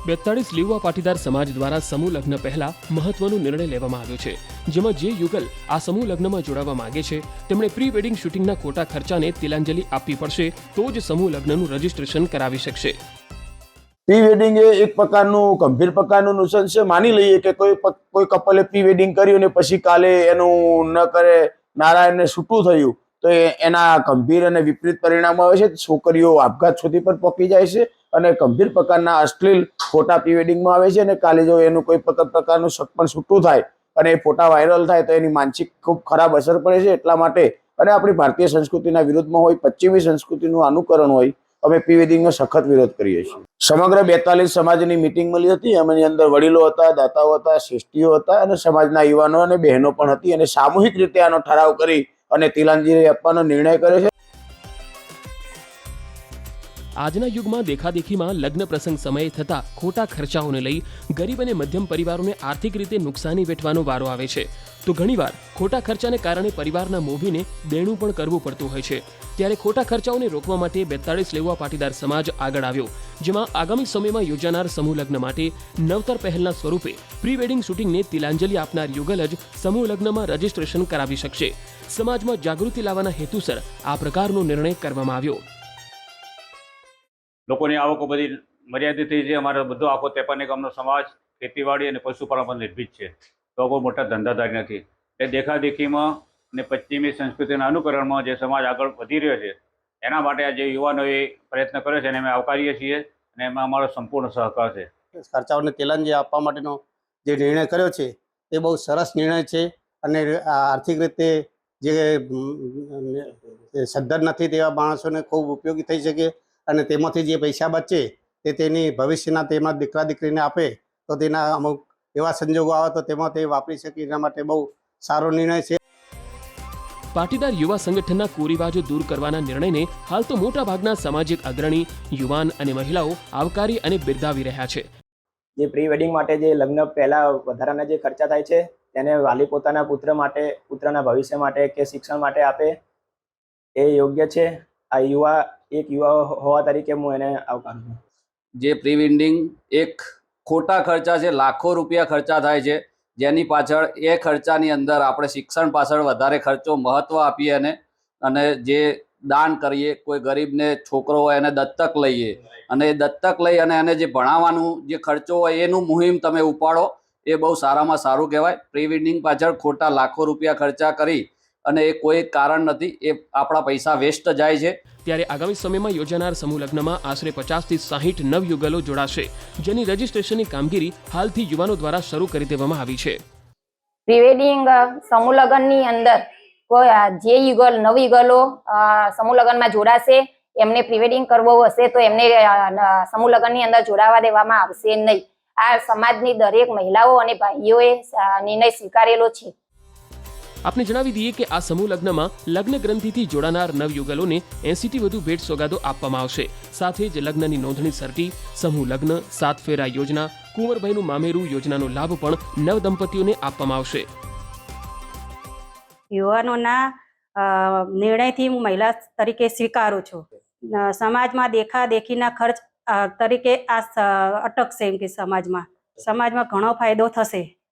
42 લીવા પાટીદાર સમાજ દ્વારા સમૂહ લગ્ન પહેલા મહત્વનો નિર્ણય લેવામાં આવ્યો છે, જેમાં જે યુગલ આ સમૂહ લગ્નમાં જોડાવા માંગે છે તેમણે પ્રી વેડિંગ શૂટિંગના ખોટા ખર્ચાને તિલાંજલિ આપવી પડશે, તો જ સમૂહ લગ્નનું રજીસ્ટ્રેશન કરાવી શકશે। પ્રી વેડિંગ એ એક પ્રકારનું ગંભીર પ્રકારનું નુકસાન છે। માની લઈએ કે કોઈ કપલે પ્રી વેડિંગ કર્યું ને પછી કાલે એનું ન કરે નારાયણને છૂટું થયું તો એના ગંભીર અને વિપરીત પરિણામો આવે છે। છોકરીઓ આપઘાત સુધી પર પહોંચી જાય છે અને ગંભીર પ્રકારના અશ્લીલ ફોટા પ્રી વેડિંગમાં આવે છે અને કાલે જો એનું કોઈ પ્રકારનું પણ છૂટું થાય અને એ ફોટા વાયરલ થાય તો એની માનસિક ખૂબ ખરાબ અસર પડે છે। એટલા માટે અને આપણી ભારતીય સંસ્કૃતિના વિરુદ્ધમાં હોય, પશ્ચિમી સંસ્કૃતિનું અનુકરણ હોય, અમે પ્રી વેડિંગનો સખત વિરોધ કરીએ છીએ। સમગ્ર 42 સમાજની મીટિંગ મળી હતી। એમની અંદર વડીલો હતા, દાતાઓ હતા, શ્રેષ્ઠીઓ હતા અને સમાજના યુવાનો અને બહેનો પણ હતી અને સામૂહિક રીતે આનો ઠરાવ કરી અને તિલાંજલિ આપવાનો નિર્ણય કરે છે। આજના યુગમાં દેખાદેખીમાં લગ્ન પ્રસંગ સમયે થતા ખોટા ખર્ચાઓને લઈ ગરીબ અને મધ્યમ પરિવારોને આર્થિક રીતે નુકસાની વેઠવાનો વારો આવે છે, તો ઘણીવાર ખોટા ખર્ચાને કારણે પરિવારના મોભીને દેણું પણ કરવું પડતું હોય છે। ત્યારે ખોટા ખર્ચાઓને રોકવા માટે 42 લેવા પાટીદાર સમાજ આગળ આવ્યો, જેમાં આગામી સમયમાં યોજાનાર સમૂહ લગ્ન માટે નવતર પહેલના સ્વરૂપે પ્રી વેડિંગ શૂટિંગને તિલાંજલિ આપનાર યુગલ જ સમૂહ લગ્નમાં રજીસ્ટ્રેશન કરાવી શકશે। સમાજમાં જાગૃતિ લાવવાના હેતુસર આ પ્રકારનો નિર્ણય કરવામાં આવ્યો। લોકોની આવકો બધી મર્યાદિત થઈ છે। અમારો બધો આખો 53 ગામનો સમાજ ખેતીવાડી અને પશુપાલન પર નિર્ભીત છે, તો કોઈ મોટા ધંધાદારી નથી। એ દેખાદેખીમાં અને પશ્ચિમી સંસ્કૃતિના અનુકરણમાં જે સમાજ આગળ વધી રહ્યો છે એના માટે આ જે યુવાનોએ પ્રયત્ન કર્યો છે એને અમે આવકારીએ છીએ અને એમાં અમારો સંપૂર્ણ સહકાર છે। ખર્ચાઓને તિલાંજલિ આપવા માટેનો જે નિર્ણય કર્યો છે એ બહુ સરસ નિર્ણય છે અને આર્થિક રીતે જે સદ્ધર નથી તેવા માણસોને ખૂબ ઉપયોગી થઈ શકે અને તેમાંથી જે પૈસા બચે તે તેની ભવિષ્યના તેમાં દીકરા દીકરીને આપે તો તેના અમુક એવા સંજોગો આવે તો તેમાં તે વાપરી શકે। એના માટે બહુ સારો નિર્ણય છે। પાટીદાર યુવા સંગઠનના કુરિવાજો દૂર કરવાના નિર્ણયને હાલ તો મોટાભાગના સામાજિક અગ્રણી, યુવાન અને મહિલાઓ આવકારી અને બિરદાવી રહ્યા છે। જે પ્રી વેડિંગ માટે જે લગ્ન પહેલા વધારાના જે ખર્ચા થાય છે તેને વાલી પોતાના પુત્ર માટે, પુત્રના ભવિષ્ય માટે કે શિક્ષણ માટે આપે એ યોગ્ય છે। આ યુવા હોવા તરીકે હું એને આવકારું છું। જે પ્રી વેડિંગ એક ખોટા ખર્ચા છે, લાખો રૂપિયા ખર્ચા થાય છે, જેની પાછળ એ ખર્ચાની અંદર આપણે શિક્ષણ પાછળ વધારે ખર્ચો મહત્ત્વ આપીએ અને જે દાન કરીએ, કોઈ ગરીબને છોકરો હોય એને દત્તક લઈએ અને એ દત્તક લઈ અને એને જે ભણાવવાનું જે ખર્ચો હોય એનું મુહિમ તમે ઉપાડો, એ બહુ સારામાં સારું કહેવાય। પ્રી વેડિંગ પાછળ ખોટા લાખો રૂપિયા ખર્ચા કરી અને એ કોઈ કારણ નથી, એ આપણા પૈસા વેસ્ટ જાય છે। ત્યારે આગામી સમયમાં યોજાનાર સમૂહ લગ્નમાં આશરે 50 થી 60 નવયુગલો જોડાશે, જેની રજીસ્ટ્રેશનની કામગીરી હાલથી યુવાનો દ્વારા શરૂ કરી દેવામાં આવી છે। પ્રી વેડિંગ સમૂહ લગ્નની અંદર જે નવયુગલો સમૂહ લગ્નમાં જોડાશે એમને પ્રી વેડિંગ કરવું હશે તો એમને સમૂહ લગ્નની અંદર જોડાવા દેવામાં આવશે નહીં। આ સમાજની દરેક મહિલાઓ અને ભાઈઓએ નિર્ણય સ્વીકારેલો છે। આપને જણાવી દઈએ કે આ સમૂહ લગ્નમાં લગ્ન ગ્રંથિથી જોડાનાર નવયુગલોને 80 થી વધુ ભેટ સોગાદો આપવામાં આવશે। સાથે જ લગ્નની નોંધણી સર્ટી, સમૂહ લગ્ન, 7 ફેરા યોજના, કુંવરભાઈનું મામેરું યોજનાનો લાભ પણ નવ દંપતીઓને આપવામાં આવશે। યુવાનોના નિર્ણયથી હું મહિલા તરીકે સ્વીકારું છું। સમાજમાં દેખાદેખીના ખર્ચ તરીકે આ અટકશે, એમ કે સમાજમાં ઘણો ફાયદો થશે।